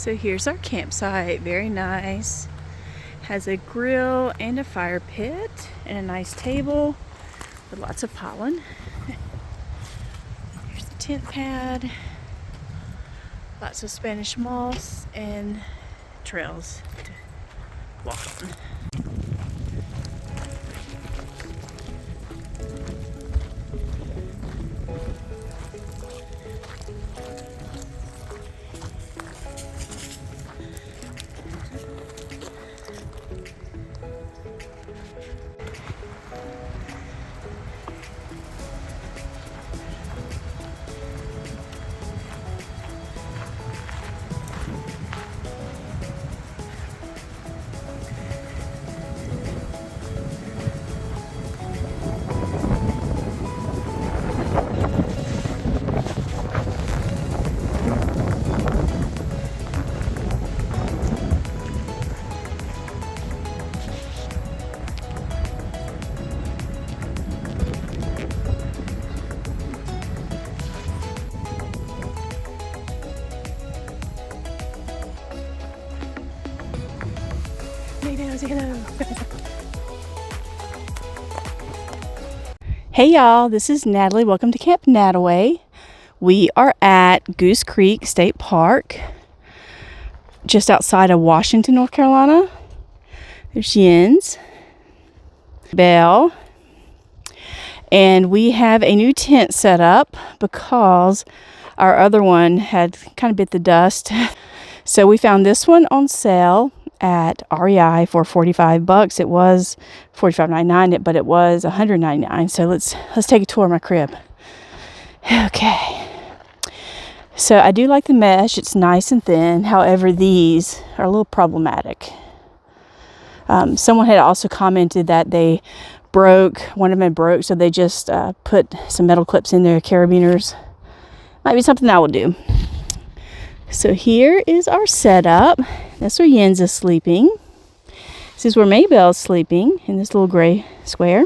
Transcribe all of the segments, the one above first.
So here's our campsite, very nice. Has a grill and a fire pit and a nice table with lots of pollen. Here's the tent pad, lots of Spanish moss and trails to walk on. Hey y'all, this is Natalie. Welcome to Camp Nataway. We are at Goose Creek State Park, just outside of Washington, North Carolina. There's Jens, Belle, and we have a new tent set up because our other one had kind of bit the dust. So we found this one on sale at REI for $45. It was $45.99, but it was $199. So let's take a tour of my crib. Okay. So I do like the mesh. It's nice and thin. However, these are a little problematic. Someone had also commented that they broke. One of them broke, so they just put some metal clips in there, carabiners. Might be something I will do. So here is our setup. That's where Jens is sleeping. This is where Maybelle's sleeping in this little gray square.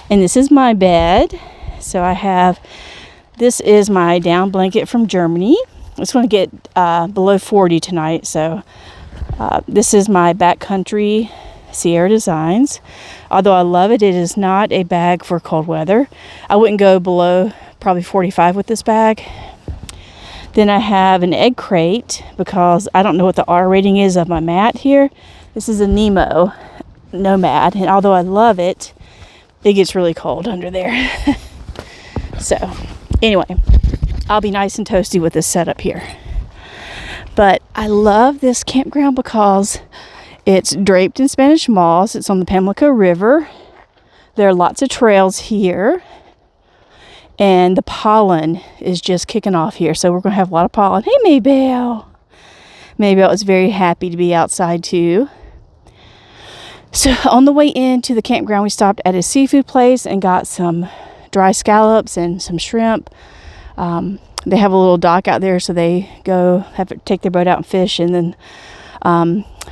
And this is my bed. So this is my down blanket from Germany. It's going to get below 40 tonight. So this is my backcountry Sierra Designs. Although I love it, it is not a bag for cold weather. I wouldn't go below probably 45 with this bag. Then I have an egg crate because I don't know what the R rating is of my mat here. This is a Nemo Nomad, and although I love it, it gets really cold under there. So anyway, I'll be nice and toasty with this setup here. But I love this campground because it's draped in Spanish moss. It's on the Pamlico River. There are lots of trails here. And the pollen is just kicking off here. So we're going to have a lot of pollen. Hey, Maybelle. Maybelle is very happy to be outside too. So on the way into the campground, we stopped at a seafood place and got some dry scallops and some shrimp. They have a little dock out there, so they take their boat out and fish and then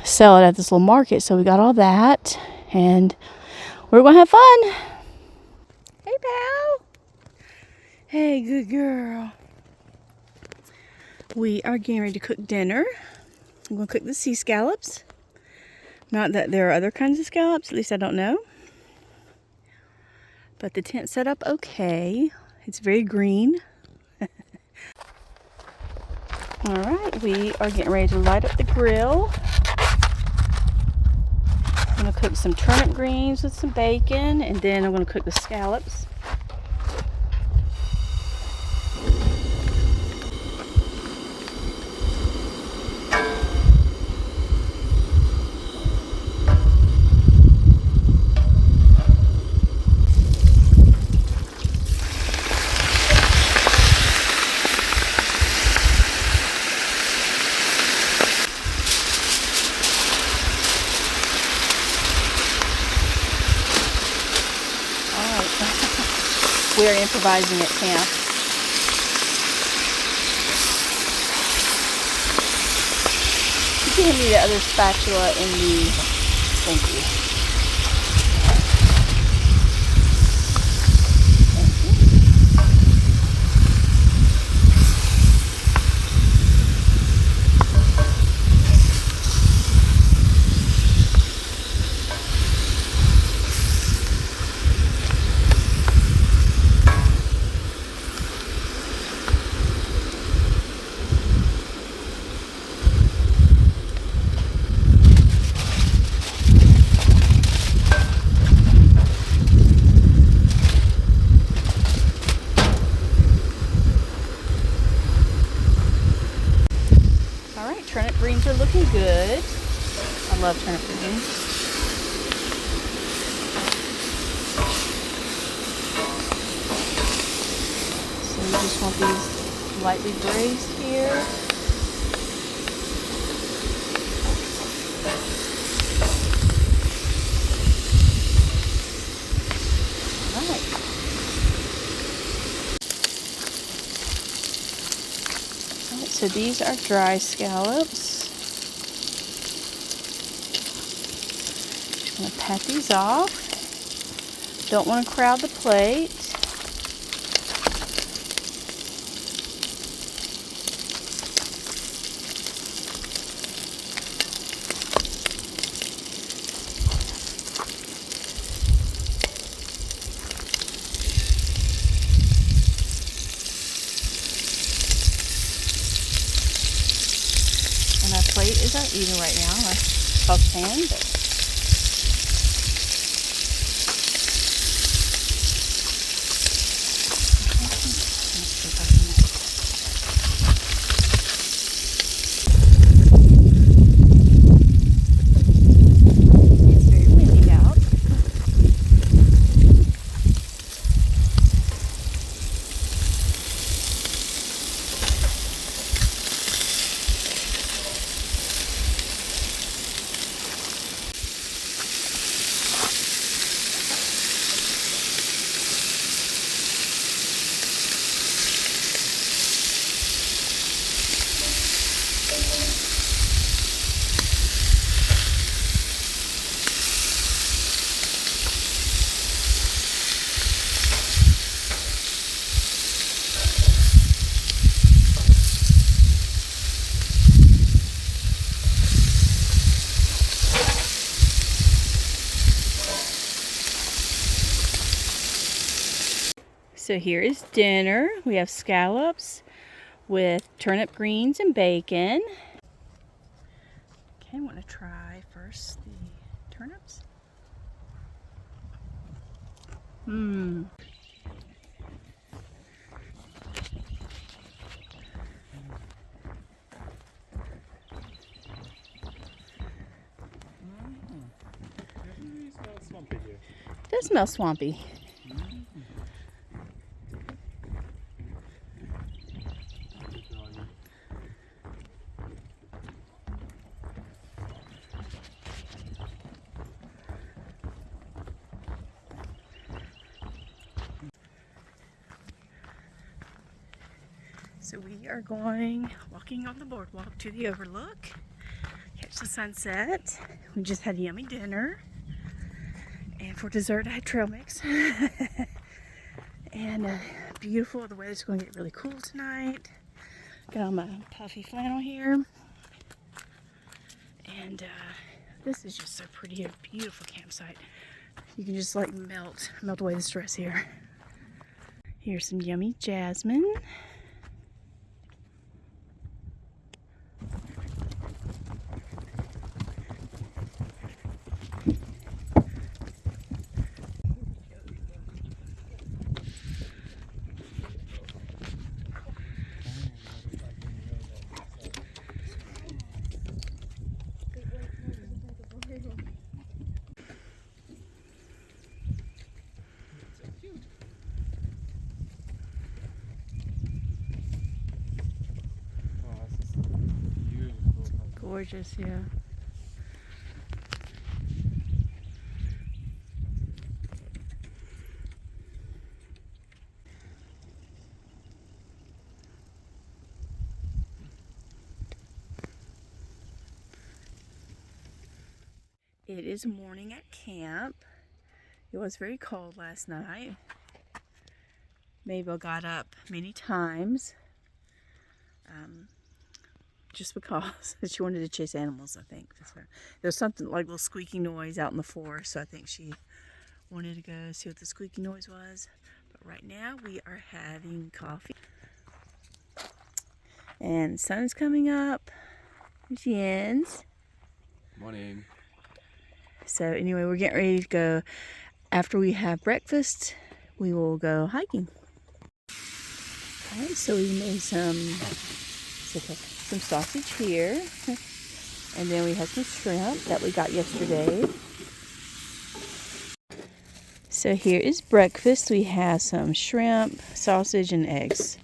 sell it at this little market. So we got all that. And we're going to have fun. Hey, pal. Hey, good girl. We are getting ready to cook dinner. I'm going to cook the sea scallops. Not that there are other kinds of scallops, at least I don't know. But the tent set up okay. It's very green. Alright, we are getting ready to light up the grill. I'm going to cook some turnip greens with some bacon, and then I'm going to cook the scallops. We are improvising at camp. You can hand me the other spatula in the... Thank you. love turnip greens. So we just want these lightly braised here. So these are dry scallops. Just going to pat these off. Don't want to crowd the plate. My plate is uneven right now, my saucepan, but it's very windy out. So here is dinner. We have scallops with turnip greens and bacon. Okay, I want to try first the turnips. It does smell swampy. So we are walking on the boardwalk to the overlook, catch the sunset. We just had a yummy dinner. And for dessert, I had trail mix. And beautiful. The weather's going to get really cool tonight. Got on my puffy flannel here. And this is just so pretty. A beautiful campsite. You can just like melt away the stress here. Here's some yummy jasmine. Gorgeous, yeah. It is morning at camp. It was very cold last night. Mabel got up many times. Just because she wanted to chase animals, I think. So there's something like a little squeaky noise out in the forest, so I think she wanted to go see what the squeaky noise was. But right now we are having coffee. And the sun's coming up. There's Jens. Morning. So anyway, we're getting ready to go. After we have breakfast, we will go hiking. Alright, so we made some sausage here. And then we had some shrimp that we got yesterday. So here is breakfast. We have some shrimp, sausage, and eggs.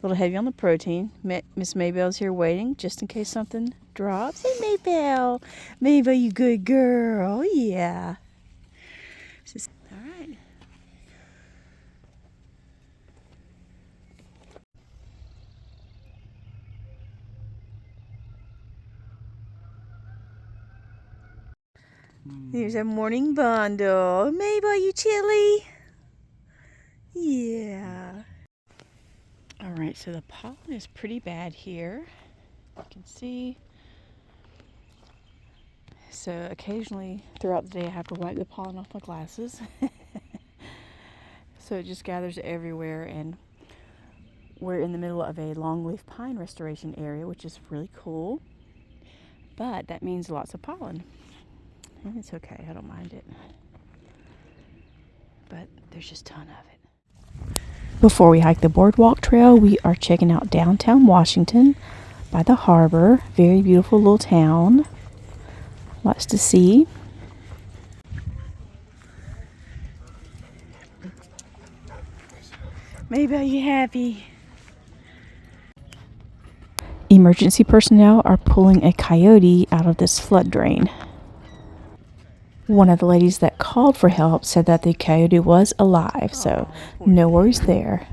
A little heavy on the protein. Miss Maybell's here waiting just in case something drops. Hey, Maybell. Maybell, you good girl. Yeah. All right. Here's a morning bundle. Maybell, you chilly? Yeah. All right, so the pollen is pretty bad here. You can see. So occasionally throughout the day I have to wipe the pollen off my glasses. So it just gathers everywhere, and we're in the middle of a longleaf pine restoration area, which is really cool. But that means lots of pollen. And it's okay, I don't mind it. But there's just a ton of it. Before we hike the boardwalk trail, we are checking out downtown Washington by the harbor. Very beautiful little town. Lots to see. Maybe are you happy? Emergency personnel are pulling a coyote out of this flood drain. One of the ladies that called for help said that the coyote was alive, so no worries there.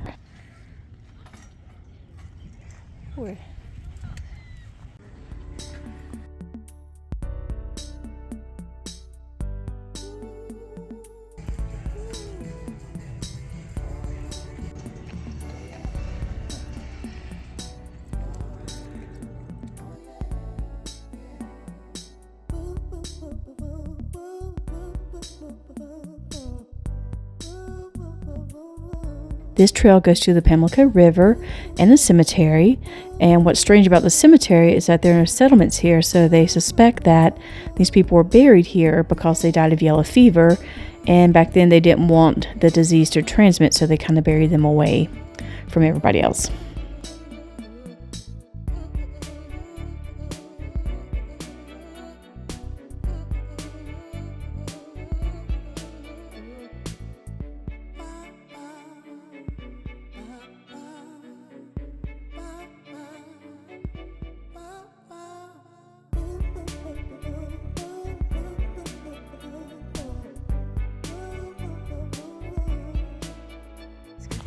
This trail goes to the Pamlico River and the cemetery. And what's strange about the cemetery is that there are no settlements here, so they suspect that these people were buried here because they died of yellow fever. And back then they didn't want the disease to transmit, so they kind of buried them away from everybody else.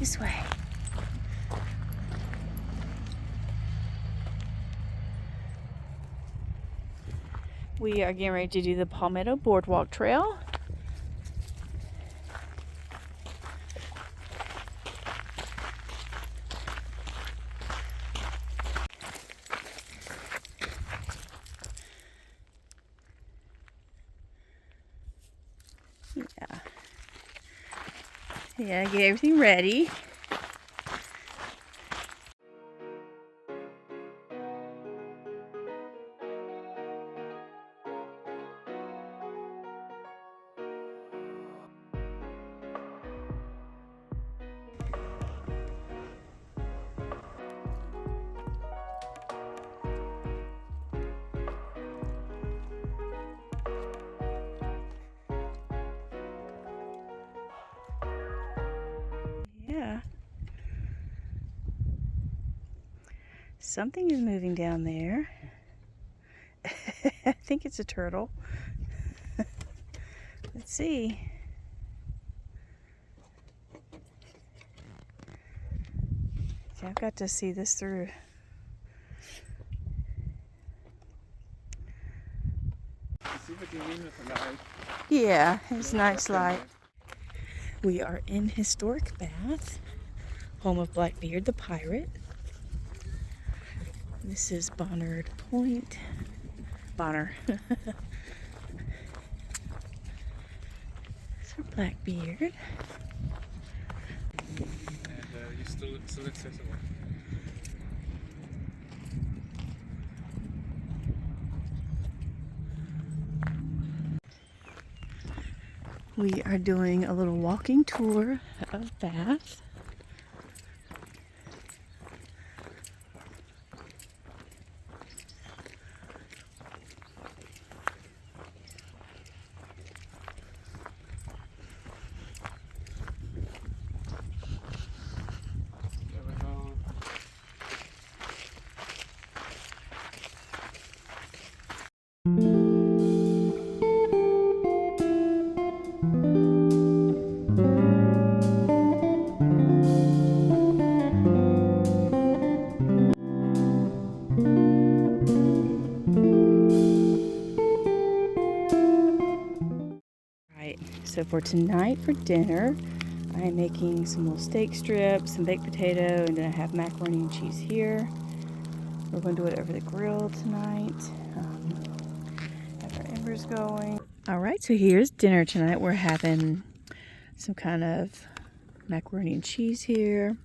This way. We are getting ready to do the Palmetto Boardwalk Trail. Yeah, get everything ready. Yeah. Something is moving down there. I think it's a turtle. Let's see. Okay, I've got to see this through. See what you mean with the light. Yeah, it's nice light. We are in historic Bath, home of Blackbeard the pirate. This is Bonnard Point. Bonner. So Blackbeard. And you still accessible. We are doing a little walking tour of Bath. So for tonight for dinner, I am making some little steak strips, some baked potato, and then I have macaroni and cheese here. We're going to do it over the grill tonight. Have our embers going. All right, so here's dinner tonight. We're having some kind of macaroni and cheese here,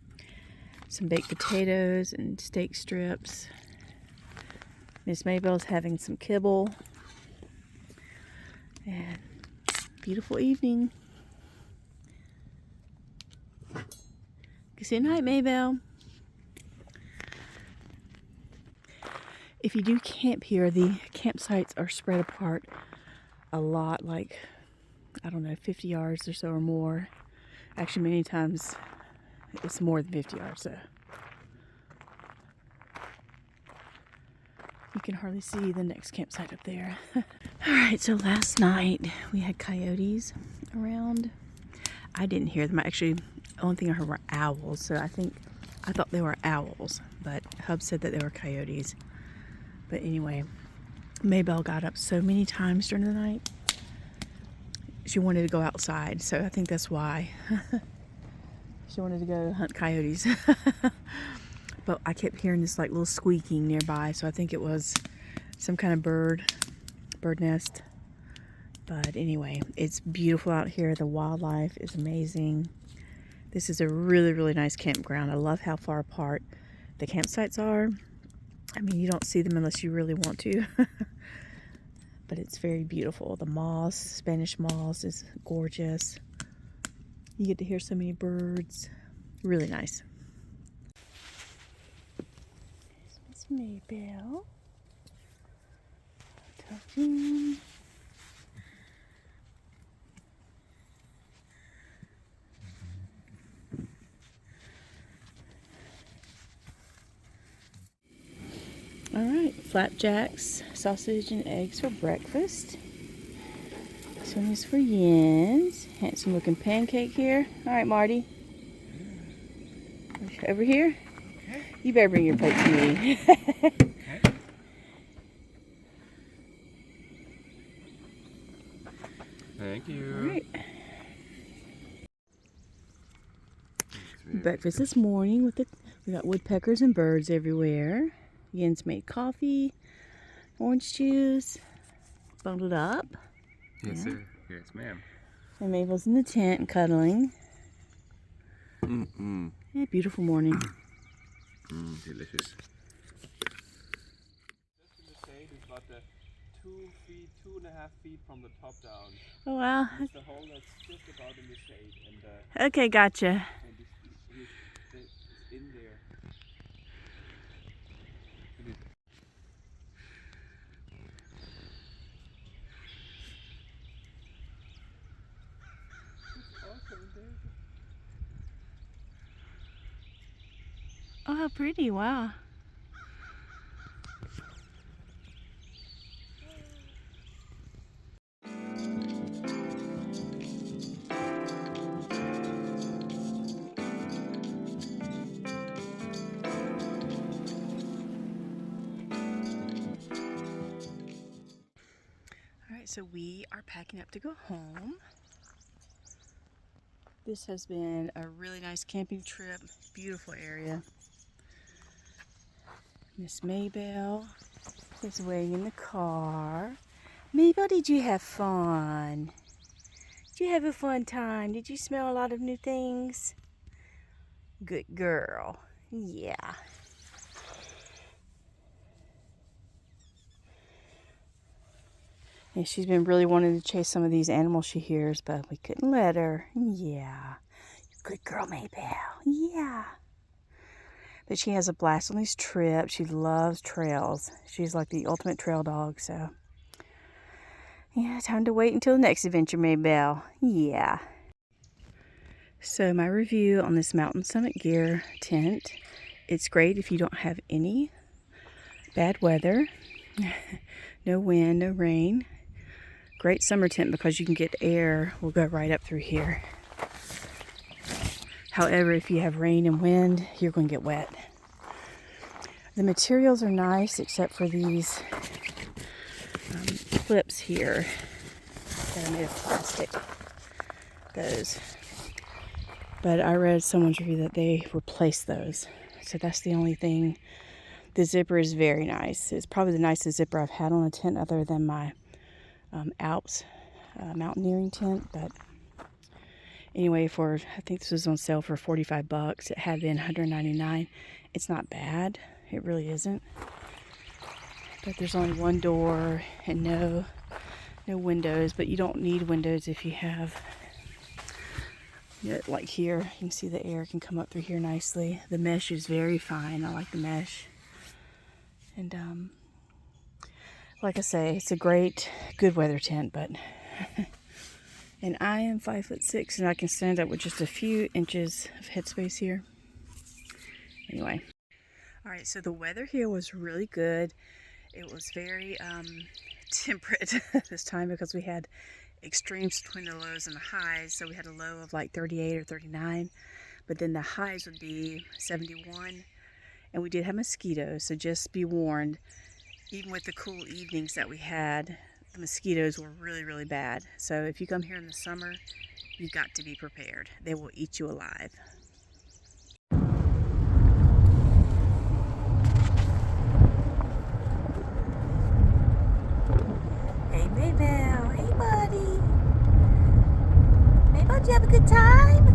some baked potatoes and steak strips. Miss Maybell's having some kibble. And beautiful evening. Good night, Maybell. If you do camp here, the campsites are spread apart a lot, like, I don't know, 50 yards or so or more. Actually, many times it's more than 50 yards, so you can hardly see the next campsite up there. Alright, so last night we had coyotes around. I didn't hear them. Actually, the only thing I heard were owls, so I thought they were owls, but Hub said that they were coyotes. But anyway, Maybell got up so many times during the night. She wanted to go outside, so I think that's why. She wanted to go hunt coyotes. But I kept hearing this like little squeaking nearby, so I think it was some kind of bird nest. But anyway, it's beautiful out here. The wildlife is amazing. This is a really, really nice campground. I love how far apart the campsites are. I mean, you don't see them unless you really want to. But it's very beautiful. The moss, Spanish moss, is gorgeous. You get to hear so many birds. Really nice. Miss Maybell. Talking. All right, flapjacks, sausage and eggs for breakfast. This one is for Jens. Handsome looking pancake here. All right, Marty. Over here. Okay. You better bring your plate to me. Okay. Thank you. All right. Breakfast this morning we got woodpeckers and birds everywhere. Jens made coffee, orange juice, bundled up. Yes, sir. Yes, ma'am. And Mabel's in the tent and cuddling. Yeah, beautiful morning. Delicious. Just in the shade is about 2.5 feet from the top down. Oh, wow. It's the hole that's just about in the shade, and Okay, gotcha. and it's in there. Oh, how pretty. Wow. Alright, so we are packing up to go home. This has been a really nice camping trip. Beautiful area. Miss Maybell is waiting in the car. Maybell, did you have fun? Did you have a fun time? Did you smell a lot of new things? Good girl. Yeah. And she's been really wanting to chase some of these animals she hears, but we couldn't let her. Yeah. Good girl, Maybell. Yeah. But she has a blast on these trips. She loves trails. She's like the ultimate trail dog, so. Yeah, time to wait until the next adventure, Maybell. Yeah. So my review on this Mountain Summit Gear tent. It's great if you don't have any bad weather. No wind, no rain. Great summer tent because you can get air. Will go right up through here. However, if you have rain and wind, you're going to get wet. The materials are nice except for these clips here that are made of plastic. those. But I read someone's review that they replaced those. So that's the only thing. The zipper is very nice. It's probably the nicest zipper I've had on a tent other than my Alps mountaineering tent. But anyway, I think this was on sale for $45. It had been $199. It's not bad. It really isn't. But there's only one door and no windows. But you don't need windows if you have, like here, you can see the air can come up through here nicely. The mesh is very fine. I like the mesh. And like I say, it's a great, good weather tent, but and I am 5'6" and I can stand up with just a few inches of headspace here. Anyway, all right, so the weather here was really good. It was very temperate this time because we had extremes between the lows and the highs. So we had a low of like 38 or 39, but then the highs would be 71. And we did have mosquitoes, so just be warned. Even with the cool evenings that we had, the mosquitoes were really, really bad. So if you come here in the summer, you've got to be prepared. They will eat you alive. Hey, Maybelle. Hey, buddy. Maybelle, did you have a good time?